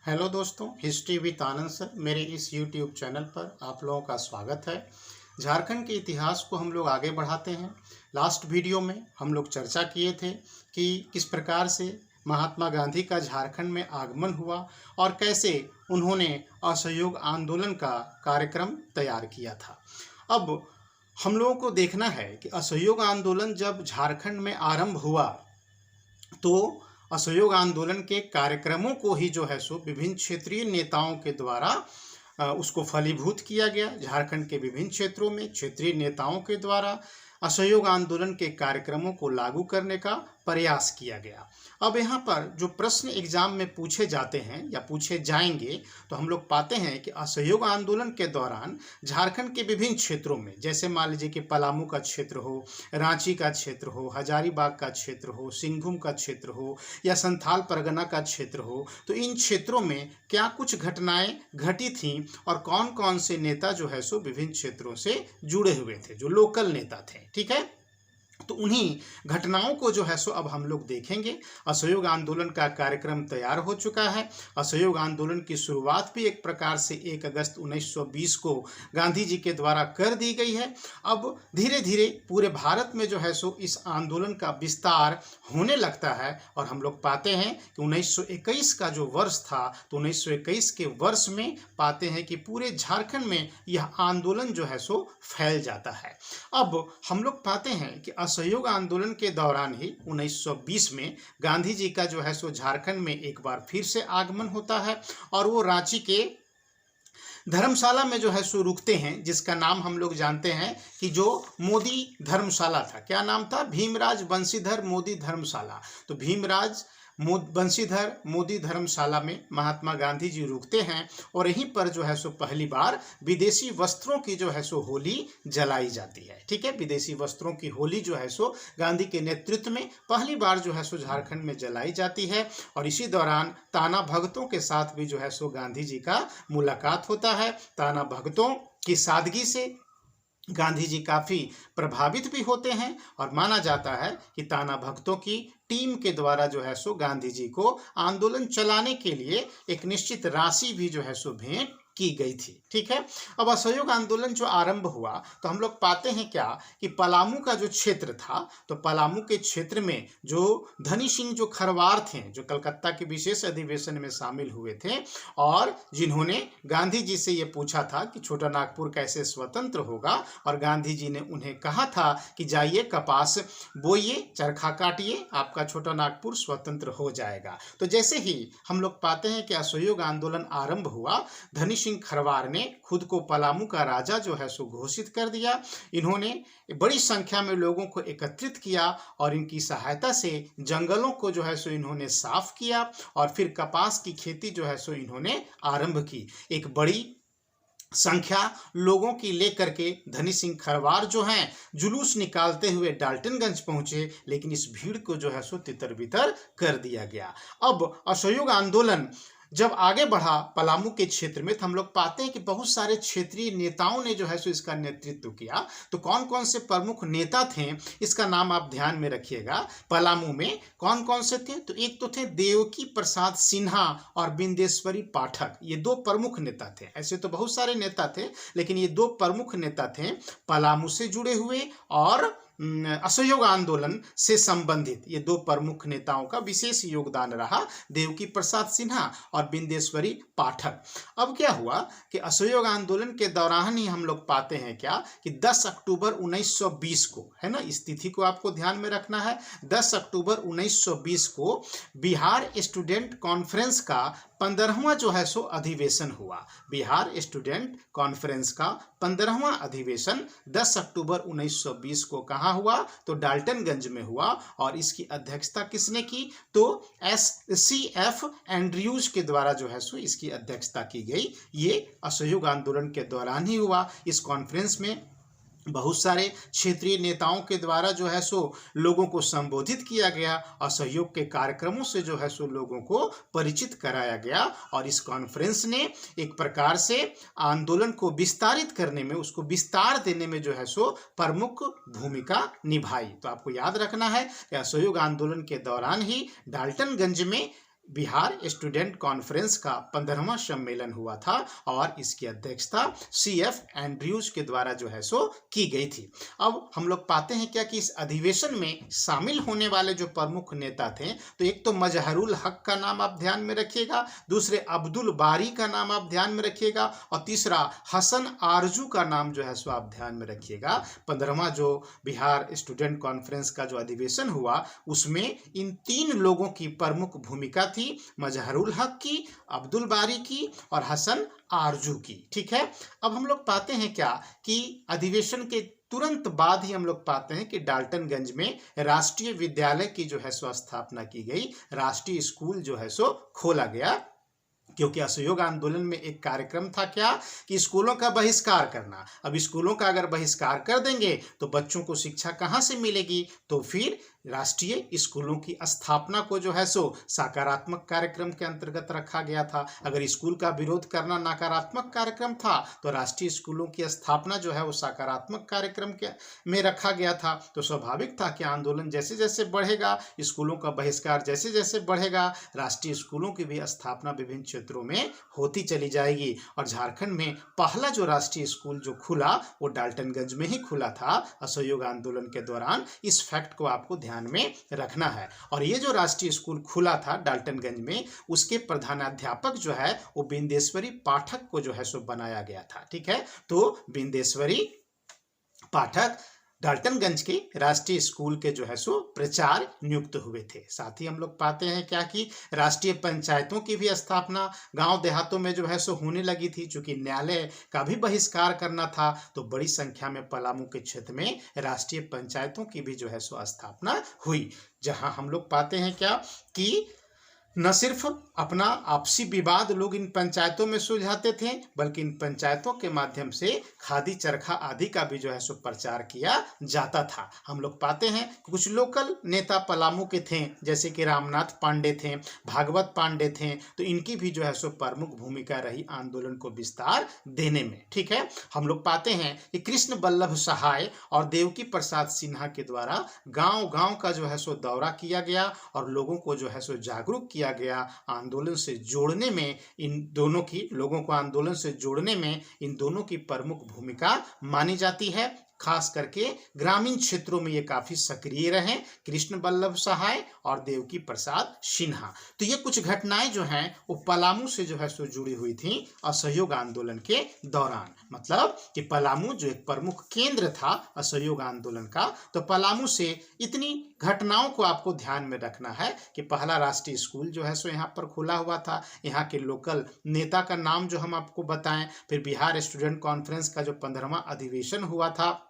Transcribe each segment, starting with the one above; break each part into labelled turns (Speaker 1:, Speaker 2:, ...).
Speaker 1: Hello दोस्तों, history with Anand sir मेरे इस यूट्यूब चैनल पर आप लोगों का स्वागत है। झारखंड के इतिहास को हम लोग आगे बढ़ाते हैं। लास्ट वीडियो में हम लोग चर्चा किए थे कि किस प्रकार से महात्मा गांधी का झारखंड में आगमन हुआ और कैसे उन्होंने असहयोग आंदोलन का कार्यक्रम तैयार किया था। अब हम लोगों को देखना है कि असहयोग आंदोलन जब झारखंड में आरंभ हुआ तो असहयोग आंदोलन के कार्यक्रमों को ही जो है सो विभिन्न क्षेत्रीय नेताओं के द्वारा उसको फलीभूत किया गया। झारखंड के विभिन्न क्षेत्रों में क्षेत्रीय नेताओं के द्वारा असहयोग आंदोलन के कार्यक्रमों को लागू करने का प्रयास किया गया। अब यहाँ पर जो प्रश्न एग्जाम में पूछे जाते हैं या पूछे जाएंगे तो हम लोग पाते हैं कि असहयोग आंदोलन के दौरान झारखंड के विभिन्न क्षेत्रों में, जैसे मान लीजिए कि पलामू का क्षेत्र हो, रांची का क्षेत्र हो, हजारीबाग का क्षेत्र हो, सिंहभूम का क्षेत्र हो या संथाल परगना का क्षेत्र हो, तो इन क्षेत्रों में क्या कुछ घटनाएं घटी थीं और कौन कौन से नेता जो है सो विभिन्न क्षेत्रों से जुड़े हुए थे, जो लोकल नेता थे। ठीक है, तो उन्हीं घटनाओं को जो है सो अब हम लोग देखेंगे। असहयोग आंदोलन का कार्यक्रम तैयार हो चुका है। असहयोग आंदोलन की शुरुआत भी एक प्रकार से 1 अगस्त 1920 को गांधी जी के द्वारा कर दी गई है। अब धीरे धीरे पूरे भारत में जो है सो इस आंदोलन का विस्तार होने लगता है और हम लोग पाते हैं कि 1921 का जो वर्ष था तो 1921 के वर्ष में पाते हैं कि पूरे झारखंड में यह आंदोलन जो है सो फैल जाता है। अब हम लोग पाते हैं कि असहयोग आंदोलन के दौरान ही 1920 में गांधी जी का जो है सो झारखंड में एक बार फिर से आगमन होता है और वो रांची के धर्मशाला में जो है सो रुकते हैं, जिसका नाम हम लोग जानते हैं कि जो मोदी धर्मशाला था। क्या नाम था? भीमराज बंशीधर मोदी धर्मशाला। तो भीमराज बंशीधर मोदी धर्मशाला में महात्मा गांधी जी रुकते हैं और यहीं पर जो है सो पहली बार विदेशी वस्त्रों की जो है सो होली जलाई जाती है। ठीक है, विदेशी वस्त्रों की होली जो है सो गांधी के नेतृत्व में पहली बार जो है सो झारखंड में जलाई जाती है और इसी दौरान ताना भगतों के साथ भी जो है सो गांधी जी का मुलाकात होता है। ताना भगतों की सादगी से गांधी जी काफ़ी प्रभावित भी होते हैं और माना जाता है कि ताना भगतों की टीम के द्वारा जो है सो गांधी जी को आंदोलन चलाने के लिए एक निश्चित राशि भी जो है सो भेंट की गई थी। ठीक है, अब असहयोग आंदोलन जो आरंभ हुआ तो हम लोग पाते हैं क्या कि पलामू का जो क्षेत्र था, तो पलामू के क्षेत्र में जो धनी सिंह जो खरवार थे, जो कलकत्ता के विशेष अधिवेशन में शामिल हुए थे और जिन्होंने गांधी जी से ये पूछा था कि छोटा नागपुर कैसे स्वतंत्र होगा और गांधी जी ने उन्हें कहा था कि जाइए कपास बोइए, चरखा काटिए, आपका छोटा नागपुर स्वतंत्र हो जाएगा। तो जैसे ही हम लोग पाते हैं कि असहयोग आंदोलन आरंभ हुआ, धनी सिंह खरवार ने खुद को पलामू का राजा जो है सो घोषित कर दिया। इन्होंने बड़ी संख्या में लोगों को एकत्रित किया और इनकी सहायता से जंगलों को जो है सो इन्होंने साफ किया और फिर कपास की खेती जो है सो इन्होंने आरंभ की। एक बड़ी संख्या लोगों की लेकर के धनी सिंह खरवार जो हैं जुलूस निकालते हुए डाल्टनगंज पहुंचे, लेकिन इस भीड़ को जो है सो तितर बितर कर दिया गया। अब असहयोग आंदोलन जब आगे बढ़ा पलामू के क्षेत्र में तो हम लोग पाते हैं कि बहुत सारे क्षेत्रीय नेताओं ने जो है सो इसका नेतृत्व किया। तो कौन कौन से प्रमुख नेता थे इसका नाम आप ध्यान में रखिएगा। पलामू में कौन कौन से थे? तो एक तो थे देवकी प्रसाद सिन्हा और बिंदेश्वरी पाठक, ये 2 प्रमुख नेता थे। ऐसे तो बहुत सारे नेता थे लेकिन ये 2 प्रमुख नेता थे पलामू से जुड़े हुए और असहयोग आंदोलन से संबंधित। ये 2 प्रमुख नेताओं का विशेष योगदान रहा, देवकी प्रसाद सिन्हा और बिंदेश्वरी पाठक। अब क्या हुआ कि असहयोग आंदोलन के दौरान ही हम लोग पाते हैं क्या कि 10 अक्टूबर 1920 को, है ना, इस तिथि को आपको ध्यान में रखना है, 10 अक्टूबर 1920 को बिहार स्टूडेंट कॉन्फ्रेंस का 15वां जो है सो अधिवेशन हुआ। बिहार स्टूडेंट कॉन्फ्रेंस का 15वां अधिवेशन 10 अक्टूबर 1920 को कहाँ हुआ? तो डाल्टनगंज में हुआ और इसकी अध्यक्षता किसने की? तो SCF एंड्रयूज के द्वारा जो है सो इसकी अध्यक्षता की गई। ये असहयोग आंदोलन के दौरान ही हुआ। इस कॉन्फ्रेंस में बहुत सारे क्षेत्रीय नेताओं के द्वारा जो है सो लोगों को संबोधित किया गया, असहयोग के कार्यक्रमों से जो है सो लोगों को परिचित कराया गया और इस कॉन्फ्रेंस ने एक प्रकार से आंदोलन को विस्तारित करने में, उसको विस्तार देने में जो है सो प्रमुख भूमिका निभाई। तो आपको याद रखना है कि असहयोग आंदोलन के दौरान ही डाल्टनगंज में बिहार स्टूडेंट कॉन्फ्रेंस का 15वां सम्मेलन हुआ था और इसकी अध्यक्षता CF एंड्रयूज के द्वारा जो है सो की गई थी। अब हम लोग पाते हैं क्या कि इस अधिवेशन में शामिल होने वाले जो प्रमुख नेता थे, तो एक तो मजहरुल हक का नाम आप ध्यान में रखिएगा, दूसरे अब्दुल बारी का नाम आप ध्यान में रखिएगा और तीसरा हसन आरजू का नाम जो है सो आप ध्यान में रखिएगा। 15वां जो बिहार स्टूडेंट कॉन्फ्रेंस का जो अधिवेशन हुआ उसमें इन 3 लोगों की प्रमुख भूमिका थी, मजहरुल हक की, अब्दुल बारी की और हसन आरजू की। ठीक है, अब हम लोग पाते हैं क्या कि अधिवेशन के तुरंत बाद ही हम लोग पाते हैं कि डाल्टनगंज में राष्ट्रीय विद्यालय की जो है सो स्थापना की गई, राष्ट्रीय स्कूल जो है सो खोला गया, क्योंकि असहयोग आंदोलन में एक कार्यक्रम था क्या कि स्कूलों का बहिष्कार करना। अब स्कूलों का अगर बहिष्कार कर देंगे तो बच्चों को शिक्षा कहाँ से मिलेगी, तो फिर राष्ट्रीय स्कूलों की स्थापना को जो है सो सकारात्मक कार्यक्रम के अंतर्गत रखा गया था। अगर स्कूल का विरोध करना नकारात्मक कार्यक्रम था तो राष्ट्रीय स्कूलों की स्थापना जो है वो सकारात्मक कार्यक्रम के में रखा गया था। तो स्वाभाविक था कि आंदोलन जैसे जैसे बढ़ेगा, स्कूलों का बहिष्कार जैसे जैसे बढ़ेगा, राष्ट्रीय स्कूलों की भी स्थापना विभिन्न क्षेत्रों में होती चली जाएगी। और झारखंड में पहला जो राष्ट्रीय स्कूल जो खुला वो डाल्टनगंज में ही खुला था असहयोग आंदोलन के दौरान। इस फैक्ट को आपको ध्यान में रखना है। और ये जो राष्ट्रीय स्कूल खुला था डाल्टनगंज में, उसके प्रधानाध्यापक जो है वो बिंदेश्वरी पाठक को जो है सो बनाया गया था। ठीक है, तो बिंदेश्वरी पाठक डाल्टनगंज के राष्ट्रीय स्कूल के जो है सो प्रचार नियुक्त हुए थे। साथ ही हम लोग पाते हैं क्या कि राष्ट्रीय पंचायतों की भी स्थापना गांव देहातों में जो है सो होने लगी थी। चूंकि न्यायालय का भी बहिष्कार करना था तो बड़ी संख्या में पलामू के क्षेत्र में राष्ट्रीय पंचायतों की भी जो है सो स्थापना हुई, जहां हम लोग पाते हैं क्या कि न सिर्फ अपना आपसी विवाद लोग इन पंचायतों में सुलझाते थे, बल्कि इन पंचायतों के माध्यम से खादी चरखा आदि का भी जो है सो प्रचार किया जाता था। हम लोग पाते हैं कुछ लोकल नेता पलामू के थे, जैसे कि रामनाथ पांडे थे, भागवत पांडे थे, तो इनकी भी जो है सो प्रमुख भूमिका रही आंदोलन को विस्तार देने में। ठीक है, हम लोग पाते हैं कि कृष्ण वल्लभ सहाय और देवकी प्रसाद सिन्हा के द्वारा गांव गांव का जो है सो दौरा किया गया और लोगों को जो है सो जागरूक किया गया। आंदोलन से जोड़ने में इन दोनों की, लोगों को आंदोलन से जोड़ने में इन दोनों की प्रमुख भूमिका मानी जाती है। खास करके ग्रामीण क्षेत्रों में ये काफी सक्रिय रहे, कृष्ण वल्लभ सहाय और देवकी प्रसाद सिन्हा। तो ये कुछ घटनाएं जो हैं वो पलामू से जो है सो जुड़ी हुई थी असहयोग आंदोलन के दौरान। मतलब कि पलामू जो एक प्रमुख केंद्र था असहयोग आंदोलन का, तो पलामू से इतनी घटनाओं को आपको ध्यान में रखना है कि पहला राष्ट्रीय स्कूल जो है सो यहाँ पर खुला हुआ था, यहाँ के लोकल नेता का नाम जो हम आपको बताएं, फिर बिहार स्टूडेंट कॉन्फ्रेंस का जो 15वां अधिवेशन हुआ था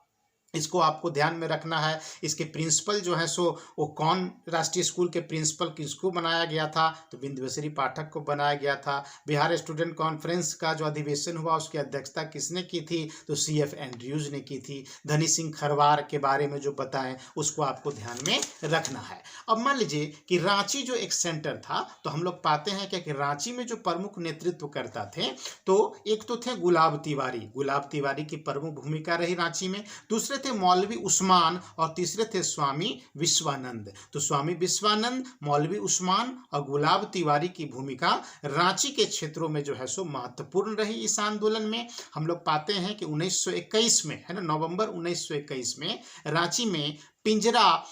Speaker 1: इसको आपको ध्यान में रखना है। इसके प्रिंसिपल जो है सो वो कौन, राष्ट्रीय स्कूल के प्रिंसिपल किसको बनाया गया था, तो बिंदेश्वरी पाठक को बनाया गया था। बिहार स्टूडेंट कॉन्फ्रेंस का जो अधिवेशन हुआ उसकी अध्यक्षता किसने की थी, तो CF एंड्रयूज ने की थी। धनी सिंह खरवार के बारे में जो बताएं उसको आपको ध्यान में रखना है। अब मान लीजिए कि रांची जो एक सेंटर था, तो हम लोग पाते हैं क्या कि रांची में जो प्रमुख नेतृत्व करता थे, तो एक तो थे गुलाब तिवारी की प्रमुख भूमिका रही रांची में, दूसरे थे मौलवी उस्मान और तीसरे थे स्वामी विश्वानंद। तो स्वामी विश्वानंद, मौलवी उस्मान और गुलाब तिवारी की भूमिका रांची के क्षेत्रों में जो है सो महत्वपूर्ण रही। इस आंदोलन में हम लोग पाते हैं कि 1921 में, है ना, नवंबर 1921 में रांची में पिंजरा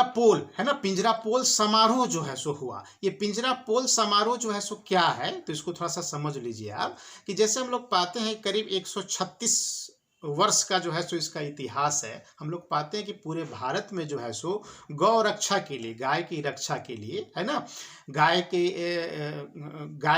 Speaker 1: पोल, है ना, पिंजरा पोल समारोह जो है सो हुआ। ये पिंजरा पोल समारोह जो है सो क्या है, तो इसको थोड़ा सा समझ लीजिए आप कि जैसे हम लोग पाते हैं करीब 136 वर्ष का जो है सो इसका इतिहास है। हम लोग पाते हैं कि पूरे भारत में जो है सो गौ रक्षा के लिए, गाय की रक्षा के लिए, है ना, गाय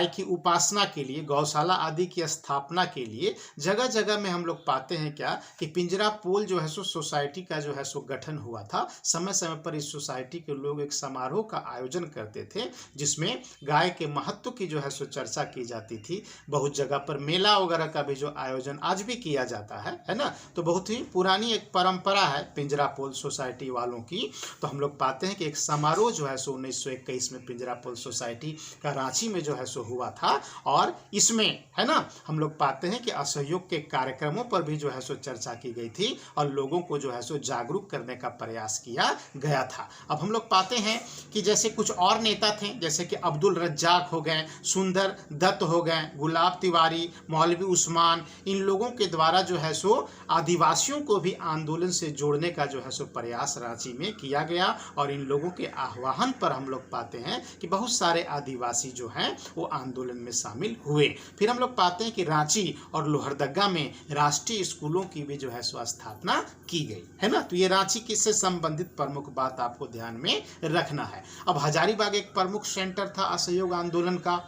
Speaker 1: की उपासना के लिए, गौशाला आदि की स्थापना के लिए जगह जगह में हम लोग पाते हैं क्या कि पिंजरा पोल जो है सो सोसाइटी का जो है सो गठन हुआ था। समय समय पर इस सोसाइटी के लोग एक समारोह का आयोजन करते थे जिसमें गाय के महत्व की जो है सो चर्चा की जाती थी। बहुत जगह पर मेला वगैरह का भी जो आयोजन आज भी किया जाता है, है ना। तो बहुत ही पुरानी एक परंपरा है पिंजरापोल सोसाइटी वालों की। तो हम लोग पाते हैं कि एक समारोह जो है सो 1921 में पिंजरापोल सोसाइटी का रांची में जो है सो हुआ था, और इसमें है ना हम लोग पाते हैं कि असहयोग के कार्यक्रमों पर भी जो है सो चर्चा की गई थी और लोगों को जो है सो जागरूक करने का प्रयास किया गया था। अब हम लोग पाते हैं कि जैसे कुछ और नेता थे, जैसे कि अब्दुल रज्जाक हो गए, सुंदर दत्त हो गए, गुलाब तिवारी, मौलवी उस्मान, इन लोगों के द्वारा जो है सो आदिवासियों को भी आंदोलन से जोड़ने का जो है सो प्रयास रांची में किया गया, और इन लोगों के आह्वान पर हम लोग पाते हैं कि बहुत सारे आदिवासी जो हैं वो आंदोलन में शामिल हुए। फिर हम लोग पाते हैं कि रांची और लोहरदगा में राष्ट्रीय स्कूलों की भी जो है सो स्थापना की गई, है ना। तो ये रांची से संबंधित प्रमुख बात आपको ध्यान में रखना है। अब हजारीबाग एक प्रमुख सेंटर था असहयोग आंदोलन का।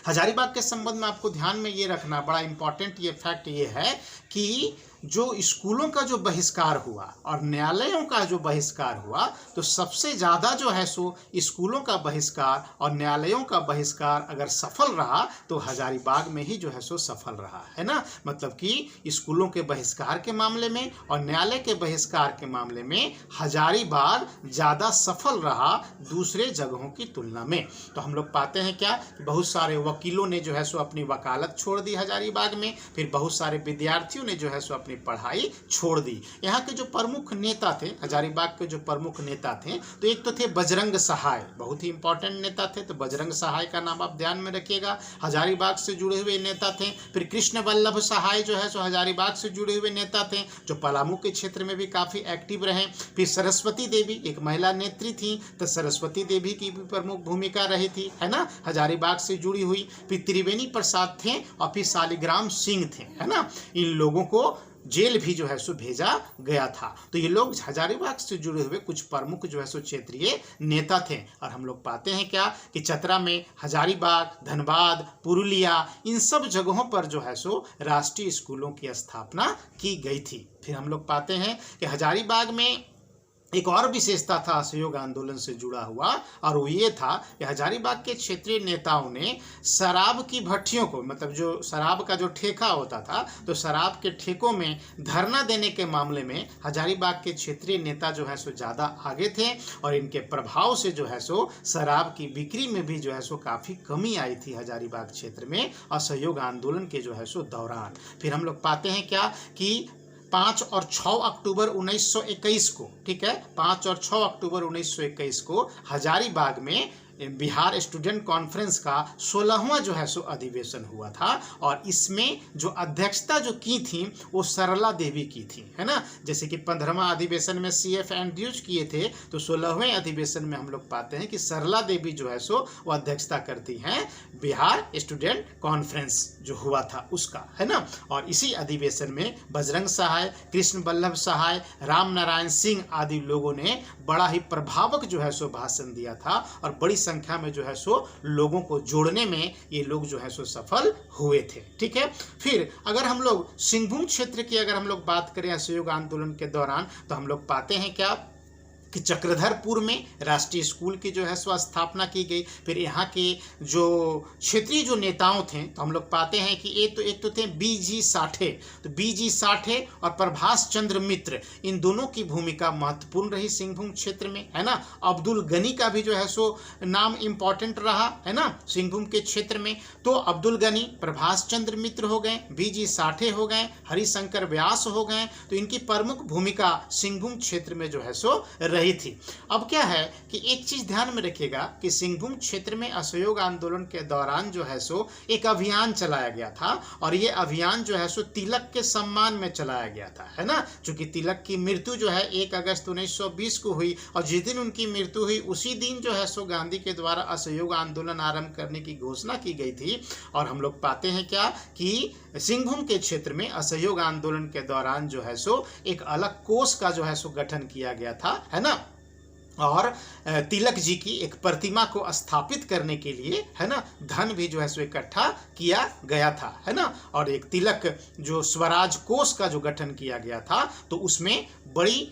Speaker 1: हजारीबाग के संबंध में आपको ध्यान में ये रखना, बड़ा इंपॉर्टेंट ये फैक्ट ये है कि जो स्कूलों का जो बहिष्कार हुआ और न्यायालयों का जो बहिष्कार हुआ, तो सबसे ज़्यादा जो है सो स्कूलों का बहिष्कार और न्यायालयों का बहिष्कार अगर सफल रहा तो हजारीबाग में ही जो है सो सफल रहा, है ना। मतलब कि स्कूलों के बहिष्कार के मामले में और न्यायालय के बहिष्कार के मामले में हजारीबाग ज़्यादा सफल रहा दूसरे जगहों की तुलना में। तो हम लोग पाते हैं क्या, बहुत सारे वकीलों ने जो है सो अपनी वकालत छोड़ दी हजारीबाग में, फिर बहुत सारे विद्यार्थियों ने जो है सो अपनी पढ़ाई छोड़ दी। यहाँ के जो प्रमुख नेता थे, हजारीबाग के जो प्रमुख नेता थे, तो एक तो थे बजरंग सहाय, बहुत ही इंपॉर्टेंट नेता थे। तो बजरंग सहाय का नाम आप ध्यान में रखिएगा, हजारीबाग से जुड़े हुए नेता थे। फिर कृष्ण वल्लभ सहाय जो है सो हजारीबाग से जुड़े हुए नेता थे, जो पलामू के क्षेत्र में भी काफी एक्टिव रहे। फिर सरस्वती देवी एक महिला नेत्री थी, तो सरस्वती देवी की भी प्रमुख भूमिका रही थी, है ना, हजारीबाग से जुड़ी हुई। फिर त्रिवेणी प्रसाद थे और फिर शालिग्राम सिंह थे, है ना। इन लोगों को जेल भी जो है सो भेजा गया था। तो ये लोग हजारीबाग से जुड़े हुए कुछ प्रमुख जो है सो क्षेत्रीय नेता थे। और हम लोग पाते हैं क्या कि चतरा में हजारीबाग, धनबाद, पुरुलिया, इन सब जगहों पर जो है सो राष्ट्रीय स्कूलों की स्थापना की गई थी। फिर हम लोग पाते हैं कि हजारीबाग में एक और विशेषता था असहयोग आंदोलन से जुड़ा हुआ, और वो ये था कि हजारीबाग के क्षेत्रीय नेताओं ने शराब की भट्टियों को, मतलब जो शराब का जो ठेका होता था, तो शराब के ठेकों में धरना देने के मामले में हजारीबाग के क्षेत्रीय नेता जो है सो ज़्यादा आगे थे, और इनके प्रभाव से जो है सो शराब की बिक्री में भी जो है सो काफ़ी कमी आई थी हजारीबाग क्षेत्र में असहयोग आंदोलन के जो है सो दौरान। फिर हम लोग पाते हैं क्या कि 5 और 6 अक्टूबर 1921 को, ठीक है, 5 और 6 अक्टूबर 1921 को हजारीबाग में बिहार स्टूडेंट कॉन्फ्रेंस का 16वां जो है सो अधिवेशन हुआ था, और इसमें जो अध्यक्षता जो की थी वो सरला देवी की थी, है ना। जैसे कि 15वां अधिवेशन में CF एंड्रयूज किए थे, तो 16वें अधिवेशन में हम लोग पाते हैं कि सरला देवी जो है सो वो अध्यक्षता करती हैं बिहार स्टूडेंट कॉन्फ्रेंस जो हुआ था उसका, है ना। और इसी अधिवेशन में बजरंग सहाय, कृष्ण वल्लभ सहाय, राम नारायण सिंह आदि लोगों ने बड़ा ही प्रभावक जो है सो भाषण दिया था, और बड़ी संख्या में जो है सो लोगों को जोड़ने में ये लोग जो है सो सफल हुए थे, ठीक है। फिर अगर हम लोग सिंहभूम क्षेत्र की अगर हम लोग बात करें असहयोग आंदोलन के दौरान, तो हम लोग पाते हैं क्या कि चक्रधरपुर में राष्ट्रीय स्कूल की जो है सो स्थापना की गई। फिर यहाँ के जो क्षेत्रीय जो नेताओं थे, तो हम लोग पाते हैं कि एक तो थे BG साठे, तो BG साठे और प्रभाष चंद्र मित्र, इन दोनों की भूमिका महत्वपूर्ण रही सिंहभूम क्षेत्र में, है ना। अब्दुल गनी का भी जो है सो नाम इम्पॉर्टेंट रहा, है ना, सिंहभूम के क्षेत्र में। तो अब्दुल गनी, प्रभाष चंद्र मित्र हो गए, BG साठे हो गए, हरिशंकर व्यास हो गए, तो इनकी प्रमुख भूमिका सिंहभूम क्षेत्र में जो है सो रही थी। अब क्या है कि एक चीज ध्यान में रखिएगा कि सिंहभूम क्षेत्र में असहयोग आंदोलन के दौरान जो है सो एक अभियान चलाया गया था, और ये अभियान जो है सो तिलक के सम्मान में चलाया गया था, है ना। क्योंकि तिलक की मृत्यु जो है 1 अगस्त 1920 को हुई, और जिस दिन उनकी मृत्यु हुई उसी दिन जो है सो गांधी के द्वारा असहयोग आंदोलन आरंभ करने की घोषणा की गई थी। और हम लोग पाते हैं क्या कि सिंहभूम के क्षेत्र में असहयोग आंदोलन के दौरान जो है सो एक अलग कोष का जो है सो गठन किया गया था, है ना। और तिलक जी की एक प्रतिमा को स्थापित करने के लिए, है ना, धन भी जो है सो इकट्ठा किया गया था, है ना। और एक तिलक जो स्वराज कोष का जो गठन किया गया था, तो उसमें बड़ी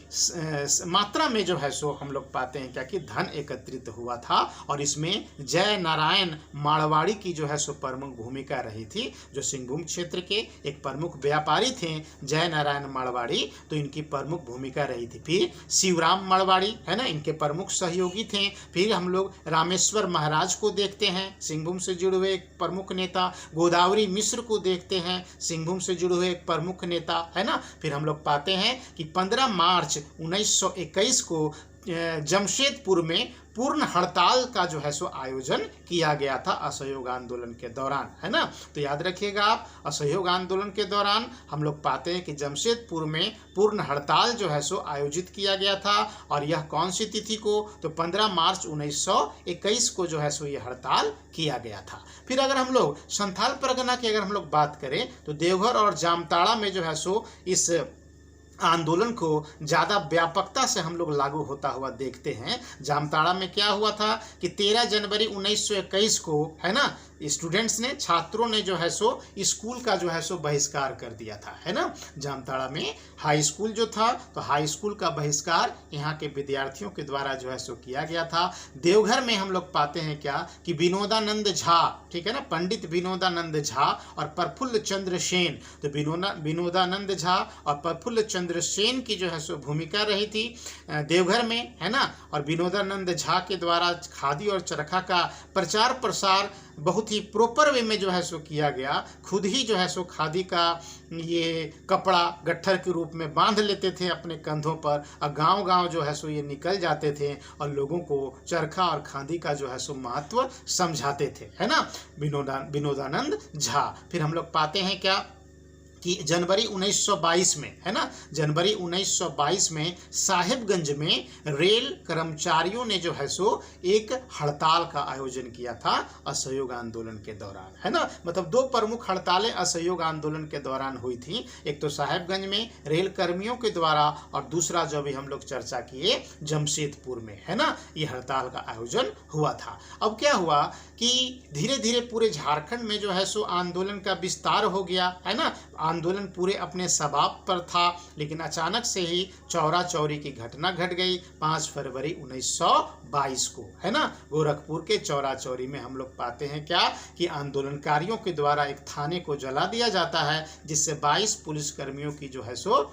Speaker 1: मात्रा में जो है सो हम लोग पाते हैं क्या कि धन एकत्रित हुआ था। और इसमें जय नारायण मारवाड़ी की जो है सो प्रमुख भूमिका रही थी, जो सिंहभूम क्षेत्र के एक प्रमुख व्यापारी थे जय नारायण मारवाड़ी, तो इनकी प्रमुख भूमिका रही थी। फिर शिवराम मारवाड़ी, है ना, इनके प्रमुख सहयोगी थे। फिर हम लोग रामेश्वर महाराज को देखते हैं, सिंहभूम से जुड़े हुए एक प्रमुख नेता। गोदावरी मिश्र को देखते हैं, सिंहभूम से जुड़े हुए एक प्रमुख नेता, है ना। फिर हम लोग पाते हैं कि 15 मार्च 1921 को जमशेदपुर में पूर्ण हड़ताल का जो है सो आयोजन किया गया था असहयोग आंदोलन के दौरान, है ना। तो याद रखिएगा आप, असहयोग आंदोलन के दौरान हम लोग पाते हैं कि जमशेदपुर में पूर्ण हड़ताल जो है सो आयोजित किया गया था। और यह कौन सी तिथि को, तो 15 मार्च 1921 को जो है सो ये हड़ताल किया गया था। फिर अगर हम लोग संथाल परगना की अगर हम लोग बात करें, तो देवघर और जामताड़ा में जो है सो इस आंदोलन को ज़्यादा व्यापकता से हम लोग लागू होता हुआ देखते हैं। जामताड़ा में क्या हुआ था कि 13 जनवरी 1921 को, है ना, स्टूडेंट्स ने, छात्रों ने जो है सो स्कूल का जो है सो बहिष्कार कर दिया था, है ना। जामताड़ा में हाई स्कूल जो था, तो हाई स्कूल का बहिष्कार यहाँ के विद्यार्थियों के द्वारा जो है सो किया गया था। देवघर में हम लोग पाते हैं क्या कि विनोदानंद झा, ठीक है ना, पंडित विनोदानंद झा और प्रफुल्ल चंद्र सेन, तो विनोदानंद झा और प्रफुल्ल चंद्र सेन की जो है सो भूमिका रही थी देवघर में, है ना। और विनोदानंद झा के द्वारा खादी और चरखा का प्रचार प्रसार बहुत ही प्रॉपर वे में जो है सो किया गया। खुद ही जो है सो खादी का ये कपड़ा गट्ठर के रूप में बांध लेते थे अपने कंधों पर, और गांव-गांव जो है सो ये निकल जाते थे और लोगों को चरखा और खादी का जो है सो महत्व समझाते थे, है ना, विनोदानंद झा। फिर हम लोग पाते हैं क्या कि जनवरी 1922 में, है ना, जनवरी 1922 में साहिबगंज में रेल कर्मचारियों ने जो है सो एक हड़ताल का आयोजन किया था असहयोग आंदोलन के दौरान, है ना। मतलब दो प्रमुख हड़तालें असहयोग आंदोलन के दौरान हुई थी, एक तो साहिबगंज में रेल कर्मियों के द्वारा, और दूसरा जो भी हम लोग चर्चा किए जमशेदपुर में, है ना, ये हड़ताल का आयोजन हुआ था। अब क्या हुआ कि धीरे धीरे पूरे झारखंड में जो है सो आंदोलन का विस्तार हो गया, है ना। आंदोलन पूरे अपने सबाब पर था, लेकिन अचानक से ही चौरा चौरी की घटना घट गई 5 फरवरी 1922 को, है ना। गोरखपुर के चौरा चौरी में हम लोग पाते हैं क्या कि आंदोलनकारियों के द्वारा एक थाने को जला दिया जाता है, जिससे 22 पुलिसकर्मियों की जो है सो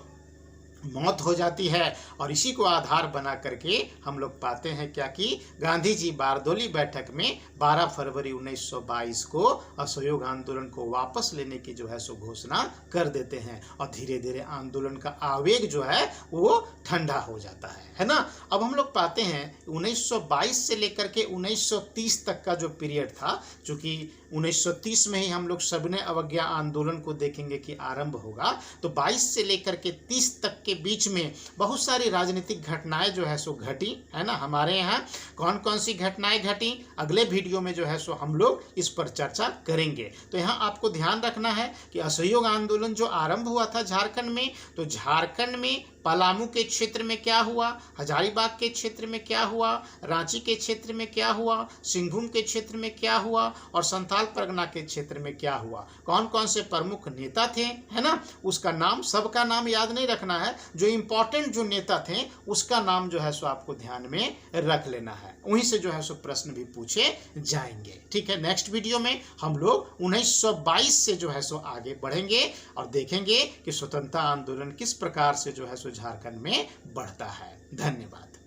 Speaker 1: मौत हो जाती है। और इसी को आधार बना करके हम लोग पाते हैं क्या कि गांधी जी बारदोली बैठक में 12 फरवरी 1922 को असहयोग आंदोलन को वापस लेने की जो है सो घोषणा कर देते हैं, और धीरे धीरे आंदोलन का आवेग जो है वो ठंडा हो जाता है ना। अब हम लोग पाते हैं 1922 से लेकर के 1930 तक का जो पीरियड था, चूँकि 1930 में ही हम लोग सबने अवज्ञा आंदोलन को देखेंगे कि आरंभ होगा, तो 22 से लेकर के 30 तक के बीच में बहुत सारी राजनीतिक घटनाएं जो है सो घटी, है ना। हमारे यहाँ कौन कौन सी घटनाएं घटी, अगले वीडियो में जो है सो हम लोग इस पर चर्चा करेंगे। तो यहाँ आपको ध्यान रखना है कि असहयोग आंदोलन जो आरंभ हुआ था झारखंड में, तो झारखंड में पलामू के क्षेत्र में क्या हुआ, हजारीबाग के क्षेत्र में क्या हुआ, रांची के क्षेत्र में क्या हुआ, सिंहभूम के क्षेत्र में क्या हुआ, और संथाल परगना के क्षेत्र में क्या हुआ, कौन कौन से प्रमुख नेता थे, है ना। उसका नाम, सबका नाम याद नहीं रखना है, जो इम्पोर्टेंट जो नेता थे उसका नाम जो है सो आपको ध्यान में रख लेना है, वहीं से जो है सो प्रश्न भी पूछे जाएंगे। ठीक है, नेक्स्ट वीडियो में हम लोग 1922 से जो है सो आगे बढ़ेंगे और देखेंगे कि स्वतंत्रता आंदोलन किस प्रकार से जो है सो झारखंड में बढ़ता है। धन्यवाद।